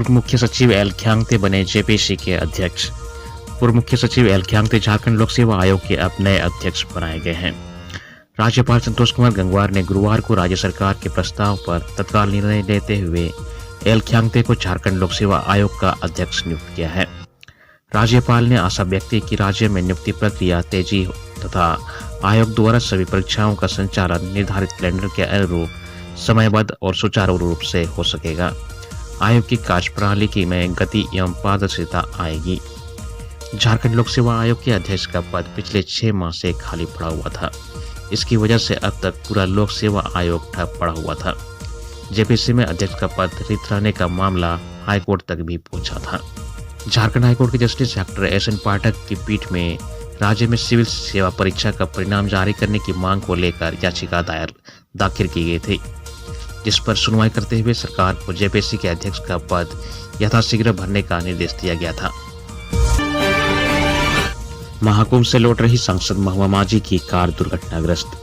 पूर्व मुख्य सचिव एल ख्यांगते बने जेपीसी के अध्यक्ष। पूर्व मुख्य सचिव एल ख्यांगते झारखंड लोक सेवा आयोग के अब नए अध्यक्ष बनाए गए हैं। राज्यपाल संतोष कुमार गंगवार ने गुरुवार को राज्य सरकार के प्रस्ताव पर तत्काल निर्णय लेते हुए एल ख्यांगते को झारखंड लोक सेवा आयोग का अध्यक्ष नियुक्त किया है। राज्यपाल ने आशा व्यक्त की कि राज्य में नियुक्ति प्रक्रिया तेजी तथा आयोग द्वारा सभी परीक्षाओं का संचालन निर्धारित कैलेंडर के अनुरूप समयबद्ध और सुचारू रूप से हो सकेगा। आयोग की कार्यप्रणाली में गति एवं पारदर्शिता आएगी। झारखंड लोक सेवा आयोग के अध्यक्ष का पद पिछले 6 माह से खाली पड़ा हुआ था। इसकी वजह से अब तक पूरा लोक सेवा आयोग ठप पड़ा हुआ था। जेपीसी में अध्यक्ष का पद रिक्त रहने का मामला हाईकोर्ट तक भी पहुंचा था। झारखंड हाईकोर्ट के जस्टिस डॉक्टर एस.एन. पाठक की पीठ में राज्य में सिविल सेवा परीक्षा का परिणाम जारी करने की मांग को लेकर याचिका दाखिल की गई थी, जिस पर सुनवाई करते हुए सरकार को जेपीसी के अध्यक्ष का पद यथाशीघ्र भरने का निर्देश दिया गया था। महाकुंभ से लौट रही सांसद महुआ माझी की कार दुर्घटनाग्रस्त।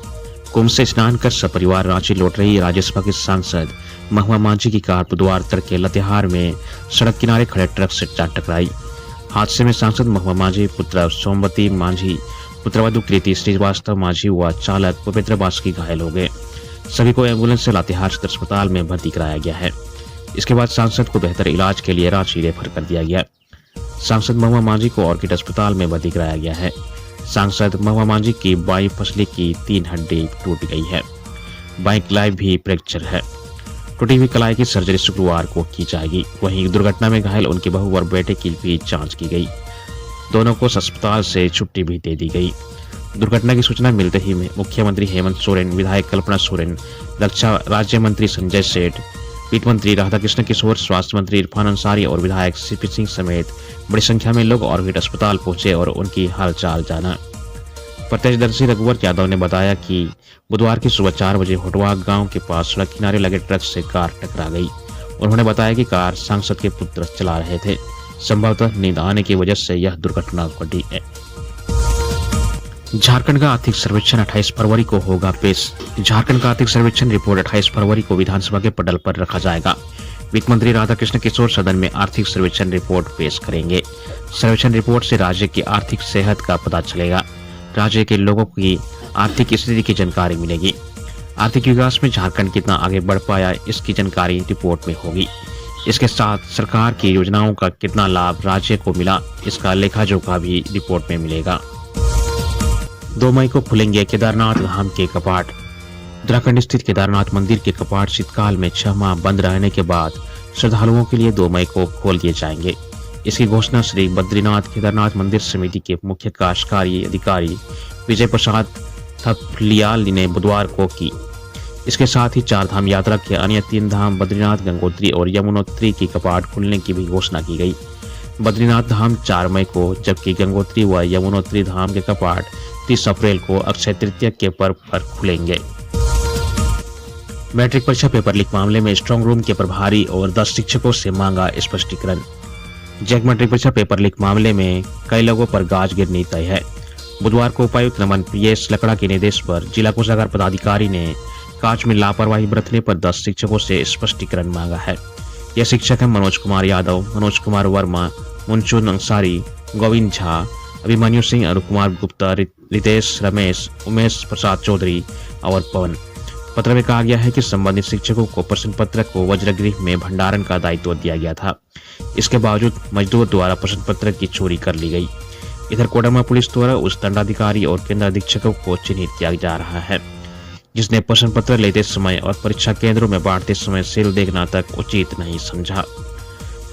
कुंभ से स्नान कर सपरिवार रांची लौट रही राज्यसभा की सांसद महुआ माझी की कार बुधवार तड़के लातेहार में सड़क किनारे खड़े ट्रक से जा टकराई। हादसे में सांसद महुआ माझी, पुत्र सोमवती माझी, पुत्रवधू कृति श्रीवास्तव माझी व चालक पवित्र बासुकी घायल हो गए। सभी को एम्बुलेंस से लातेहार सदर अस्पताल में भर्ती कराया गया है। इसके बाद सांसद को बेहतर इलाज के लिए रांची रेफर कर दिया गया। सांसद महुआ माझी को ऑर्किड अस्पताल में भर्ती कराया गया है। सांसद महुआ माझी की बाईं फसली की 3 हड्डी टूट गई है। बाईं कलाई भी फ्रैक्चर है। टूटी हुई कलाई की सर्जरी शुक्रवार को की जाएगी। वहीं दुर्घटना में घायल उनके बहू और बेटे की भी जांच की गई। दोनों को अस्पताल से छुट्टी भी दे दी गई। दुर्घटना की सूचना मिलते ही मुख्यमंत्री हेमंत सोरेन, विधायक कल्पना सोरेन, रक्षा राज्य मंत्री संजय सेठ, वित्त मंत्री राधाकृष्ण किशोर, स्वास्थ्य मंत्री इरफान अंसारी और विधायक सीपी सिंह समेत बड़ी संख्या में लोग ऑर्किड अस्पताल पहुंचे और उनकी हालचाल जाना। प्रत्यक्षदर्शी रघुवर यादव ने बताया कि बुधवार की सुबह 4 बजे होटवा गांव के पास सड़क किनारे लगे ट्रक से कार टकरा गई। उन्होंने बताया कि कार सांसद के पुत्र चला रहे थे। संभवतः नींद आने की वजह से यह दुर्घटना घटी है। झारखंड का आर्थिक सर्वेक्षण 28 फरवरी को होगा पेश। झारखंड का आर्थिक सर्वेक्षण रिपोर्ट 28 फरवरी को विधानसभा के पटल पर रखा जाएगा। वित्त मंत्री राधाकृष्ण किशोर सदन में आर्थिक सर्वेक्षण रिपोर्ट पेश करेंगे। सर्वेक्षण रिपोर्ट से राज्य की आर्थिक सेहत का पता चलेगा। राज्य के लोगों की आर्थिक स्थिति की जानकारी मिलेगी। आर्थिक विकास में झारखंड कितना आगे बढ़ पाया, इसकी जानकारी रिपोर्ट में होगी। इसके साथ सरकार की योजनाओं का कितना लाभ राज्य को मिला, इसका लेखा जोखा भी रिपोर्ट में मिलेगा। 2 मई को खुलेंगे केदारनाथ धाम के कपाट। उत्तराखंड स्थित केदारनाथ मंदिर के कपाट शीतकाल में 6 माह बंद रहने के बाद श्रद्धालुओं के लिए 2 मई को खोल दिए जाएंगे। इसकी घोषणा श्री बद्रीनाथ केदारनाथ मंदिर समिति के मुख्य कार्यकारी अधिकारी विजय प्रसाद थपलियाल ने बुधवार को की। इसके साथ ही 4 धाम यात्रा के अन्य 3 धाम बद्रीनाथ, गंगोत्री और यमुनोत्री की कपाट खुलने की भी घोषणा की गई। बद्रीनाथ धाम 4 मई को, जबकि गंगोत्री व यमुनोत्री धाम के कपाट 30 अप्रैल को अक्षय तृतीया के पर्व पर खुलेंगे। मैट्रिक परीक्षा पेपर लीक मामले में स्ट्रांग रूम के प्रभारी और 10 शिक्षकों से मांगा स्पष्टीकरण। जैक मैट्रिक परीक्षा पेपर लीक मामले में कई लोगों पर गाज गिरनी तय है। बुधवार को उपायुक्त नमन पीएस लकड़ा के निर्देश पर जिला कोषागार पदाधिकारी ने काज में लापरवाही बरतने पर 10 शिक्षकों से स्पष्टीकरण मांगा है। यह शिक्षक है मनोज कुमार यादव, मनोज कुमार वर्मा, मुंचुन अंसारी, गोविंद झा, अभिमन्यु सिंह, अरुण कुमार गुप्ता, रितेश रमेश, उमेश प्रसाद चौधरी और पवन। पत्र में कहा गया है कि संबंधित शिक्षकों को प्रश्न पत्र को वज्रगृह में भंडारण का दायित्व दिया गया था। इसके बावजूद मजदूर द्वारा प्रश्न पत्र की चोरी कर ली गई। इधर कोडरमा पुलिस द्वारा उस दंडाधिकारी और केंद्र अधीक्षकों को चिन्हित किया जा रहा है जिसने प्रश्न पत्र लेते समय और परीक्षा केंद्रों में बांटते समय सील देखना तक उचित नहीं समझा।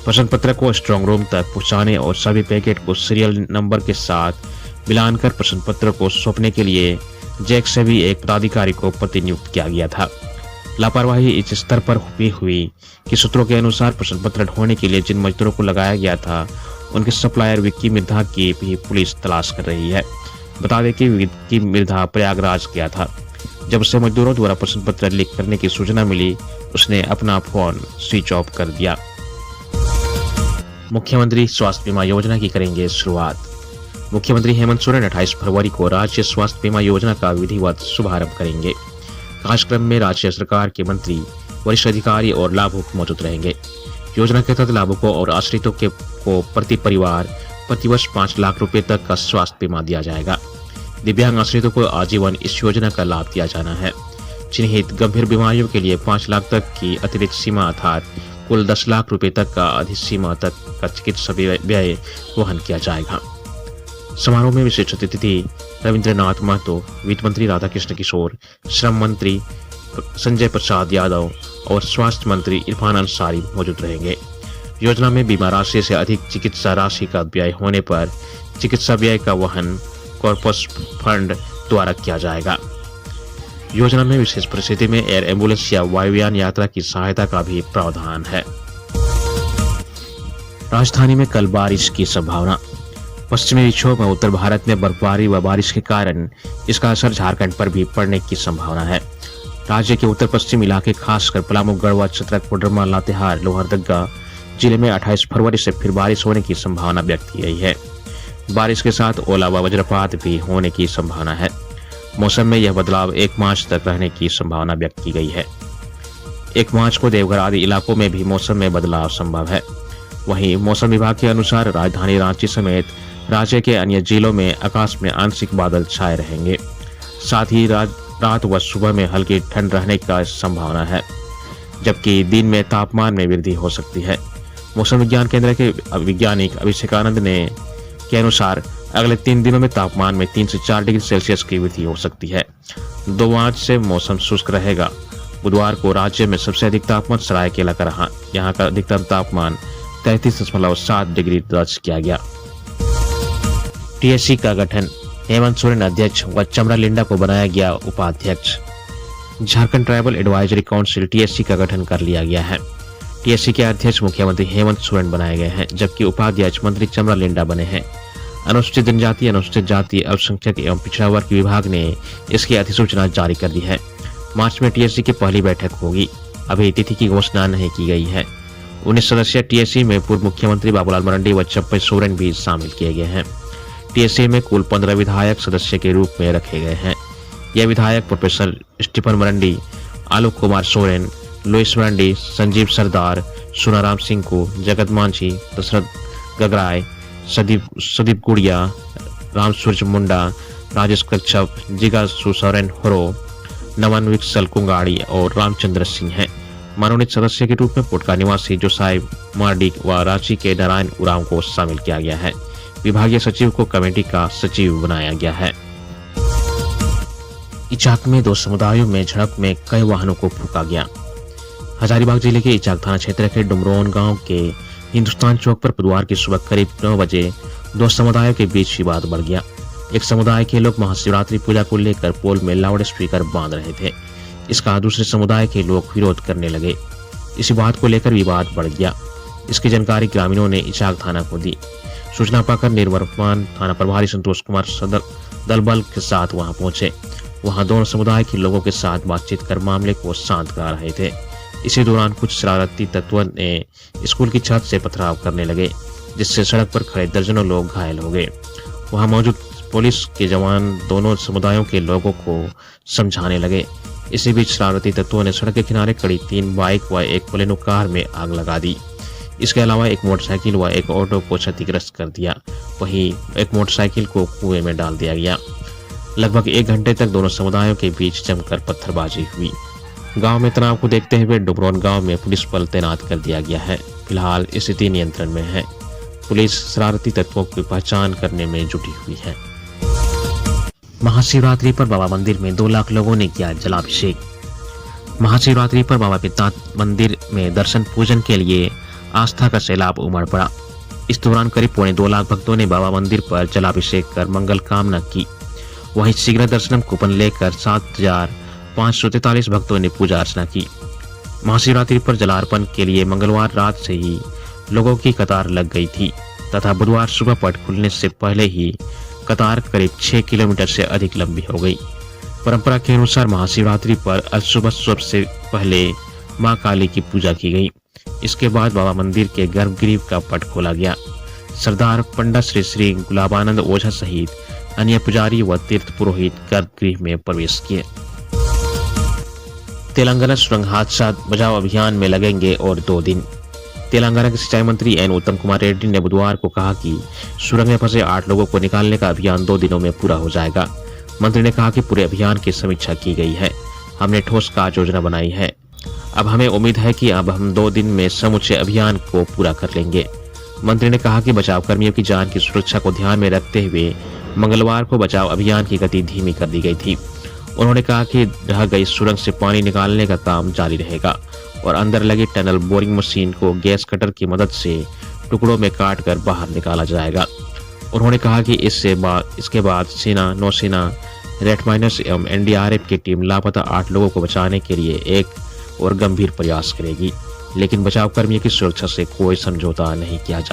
प्रश्न पत्र को स्ट्रांग रूम तक पहुंचाने और सभी पैकेट को सीरियल नंबर के साथ मिलानकर प्रश्न पत्र को सौंपने के लिए जैक से भी एक पदाधिकारी को प्रतिनियुक्त किया गया था। लापरवाही इस स्तर पर हुई कि सूत्रों के अनुसार प्रश्न पत्र ढोने के लिए जिन मजदूरों को लगाया गया था उनके सप्लायर विक्की मिर्धा की भी पुलिस तलाश कर रही है। बता दें कि विक्की मिर्धा प्रयागराज गया था। जब उसे मजदूरों द्वारा प्रश्न पत्र लीक करने की सूचना मिली, उसने अपना फोन स्विच ऑफ कर दिया। मुख्यमंत्री स्वास्थ्य बीमा योजना की करेंगे शुरुआत। मुख्यमंत्री हेमंत सोरेन 28 फरवरी को राज्य स्वास्थ्य बीमा योजना का विधिवत शुभारंभ करेंगे। कार्यक्रम में राज्य सरकार के मंत्री, वरिष्ठ अधिकारी और लाभुक मौजूद रहेंगे। योजना के तहत लाभुकों और आश्रितों को प्रति परिवार प्रतिवर्ष 5 लाख रुपए तक का स्वास्थ्य बीमा दिया जाएगा। दिव्यांग आश्रितों को आजीवन इस योजना का लाभ दिया जाना है। चिन्हित गंभीर बीमारियों के लिए 5 लाख तक की अतिरिक्त सीमा अर्थात कुल 10 लाख रुपए तक का अधिसीमा तक का चिकित्सा व्यय वहन किया जाएगा। समारोह में विशिष्ट अतिथि रविंद्रनाथ महतो, वित्त मंत्री राधाकृष्ण किशोर, श्रम मंत्री संजय प्रसाद यादव और स्वास्थ्य मंत्री इरफान अंसारी मौजूद रहेंगे। योजना में बीमा राशि से अधिक चिकित्सा राशि का व्यय होने पर चिकित्सा व्यय का वहन कॉर्पस फंड द्वारा किया जाएगा। योजना में विशेष परिस्थिति में एयर एम्बुलेंस या वायुयान यात्रा की सहायता का भी प्रावधान है। राजधानी में कल बारिश की संभावना। पश्चिमी विक्षोभ में उत्तर भारत में बर्फबारी व बारिश के कारण इसका असर झारखंड पर भी पड़ने की संभावना है। राज्य के उत्तर पश्चिम इलाके खासकर पलामू, गढ़वा, चतरक, कोडरमा, लातेहार, लोहरदगा जिले में 28 फरवरी से फिर बारिश होने की संभावना व्यक्त की गई है। बारिश के साथ ओला व वज्रपात भी होने की संभावना है। मौसम में यह बदलाव 1 मार्च तक रहने की संभावना व्यक्त की गई है। 1 मार्च को देवघर आदि इलाकों में भी मौसम में बदलाव संभव है। वहीं मौसम विभाग के अनुसार राजधानी रांची समेत राज्य के अन्य जिलों में आकाश में आंशिक बादल छाए रहेंगे। साथ ही रात व सुबह में हल्की ठंड रहने का संभावना है, जबकि दिन में तापमान में वृद्धि हो सकती है। मौसम विज्ञान केंद्र के वैज्ञानिक अभिषेकानंद के अनुसार अगले 3 दिनों में तापमान में 3 से 4 डिग्री सेल्सियस की वृद्धि हो सकती है। 2 मार्च से मौसम शुष्क रहेगा। बुधवार को राज्य में सबसे अधिक तापमान सरायकेला का रहा। यहाँ का अधिकतम तापमान 33.7 डिग्री दर्ज किया गया। टीएससी का गठन, हेमंत सोरेन अध्यक्ष व चमरा लिंडा को बनाया गया उपाध्यक्ष। Jharkhand tribal advisory council TSC का गठन कर लिया गया है। टीएससी के अध्यक्ष मुख्यमंत्री हेमंत सोरेन बनाए गए हैं, जबकि उपाध्यक्ष मंत्री चमरा लिंडा बने हैं। अनुसूचित जनजाति, अनुसूचित जाति, अल्पसंख्यक एवं पिछड़ा वर्ग विभाग ने इसकी अधिसूचना जारी कर दी है। मार्च में टीएससी की पहली बैठक होगी। अभी तिथि की घोषणा नहीं की गई है। 19 सदस्यीय टीएससी में पूर्व मुख्यमंत्री बाबूलाल मरांडी व चंपई सोरेन भी शामिल किए गए हैं। टीएससी में कुल 15 विधायक सदस्य के रूप में रखे गए हैं। यह विधायक professor Stephen Marandi, Alok Kumar Soren, Louis Marandi, Sanjeev Sardar, Sunaram Singh, जगत मांझी, दशरथ गगराय, सदीप गुड़िया, राम सूर्य मुंडा, राजेश कच्छप, जिगा सुसौरेन होरो, नवन विक्सल कुंगाड़ी और रामचंद्र सिंह हैं। मनोनीत सदस्य के रूप में पुटका निवासी जोसाई मार्डी व रांची के नारायण उरांव को शामिल किया गया है। विभागीय सचिव को कमेटी का सचिव बनाया गया है। इचाक में 2 समुदायों में झड़प में कई वाहनों को फूंका गया। हजारीबाग जिले के इचाक थाना क्षेत्र के डुमरोन गांव के हिंदुस्तान चौक पर बुधवार की सुबह करीब 9 बजे 2 समुदायों के बीच विवाद बढ़ गया। एक समुदाय के लोग महाशिवरात्रि पूजा को लेकर पोल में लाउड स्पीकर बांध रहे थे। इसका दूसरे समुदाय के लोग विरोध करने लगे। इस विवाद को लेकर विवाद बढ़ गया। इसकी जानकारी ग्रामीणों ने इचाक थाना को दी। सूचना पाकर निर्वर्तमान थाना प्रभारी संतोष कुमार सदर दल बल के साथ वहां पहुंचे। वहां दोनों समुदाय के लोगों के साथ बातचीत कर मामले को शांत करा रहे थे। इसी दौरान कुछ शरारती तत्वों ने स्कूल की छत से पथराव करने लगे, जिससे सड़क पर खड़े दर्जनों लोग घायल हो गए। वहां मौजूद पुलिस के जवान दोनों समुदायों के लोगों को समझाने लगे। इसी बीच शरारती तत्वों ने सड़क के किनारे खड़ी 3 बाइक व एक बोलेरो कार में आग लगा दी। इसके अलावा एक मोटरसाइकिल व एक ऑटो को क्षतिग्रस्त कर दिया। वहीं एक मोटरसाइकिल को कुएं में डाल दिया गया। लगभग 1 घंटे तक दोनों समुदायों के बीच जमकर पत्थरबाजी हुई। गांव में तनाव को देखते हुए डुमरोन गांव में पुलिस बल तैनात कर दिया गया है। फिलहाल स्थिति नियंत्रण में है। पुलिस शरारती तत्वों की पहचान करने में जुटी हुई है। महाशिवरात्रि पर बाबा मंदिर में 2 लाख लोगों ने किया जलाभिषेक। महाशिवरात्रि पर बाबा बैद्यनाथ मंदिर में दर्शन पूजन के लिए आस्था का सैलाब उमड़ पड़ा। इस दौरान करीब 2.25 लाख भक्तों ने बाबा मंदिर पर जलाभिषेक कर मंगल कामना की। वहीं शीघ्र दर्शनम कूपन लेकर 7,543 भक्तों ने पूजा अर्चना की। महाशिवरात्रि पर जलार्पण के लिए मंगलवार रात से ही लोगों की कतार लग गई थी तथा बुधवार सुबह पट खुलने से पहले ही कतार करीब 6 किलोमीटर से अधिक लंबी हो गई। परंपरा के अनुसार महाशिवरात्रि पर आज सुबह सबसे पहले मां काली की पूजा की गई। इसके बाद बाबा मंदिर के गर्भगृह का पट खोला गया। सरदार पंडित श्री श्री गुलाबानंद ओझा सहित अन्य पुजारी व तीर्थ पुरोहित गर्भगृह में प्रवेश किए। तेलंगाना सुरंग हादसा बचाव अभियान में लगेंगे और 2 दिन। तेलंगाना के सिंचाई मंत्री एन उत्तम कुमार रेड्डी ने बुधवार को कहा कि सुरंग में फंसे 8 लोगों को निकालने का अभियान 2 दिनों में पूरा हो जाएगा। मंत्री ने कहा कि पूरे अभियान की समीक्षा की गई है, हमने ठोस कार्य योजना बनाई है। अब हमें उम्मीद है कि अब हम 2 दिन में समूचे अभियान को पूरा कर लेंगे। मंत्री ने कहा कि बचाव कर्मियों की जान की सुरक्षा को ध्यान में रखते हुए मंगलवार को बचाव अभियान की गति धीमी कर दी गई थी। उन्होंने कहा कि ढह गई सुरंग से पानी निकालने का काम जारी रहेगा और अंदर लगी टनल बोरिंग मशीन को गैस कटर की मदद से टुकड़ों में काटकर बाहर निकाला जाएगा। उन्होंने कहा कि इसके बाद सेना, नौसेना, रेड माइनस एवं एनडीआरएफ की टीम लापता 8 लोगों को बचाने के लिए एक और गंभीर प्रयास करेगी, लेकिन बचाव कर्मियों की सुरक्षा से कोई समझौता नहीं किया जा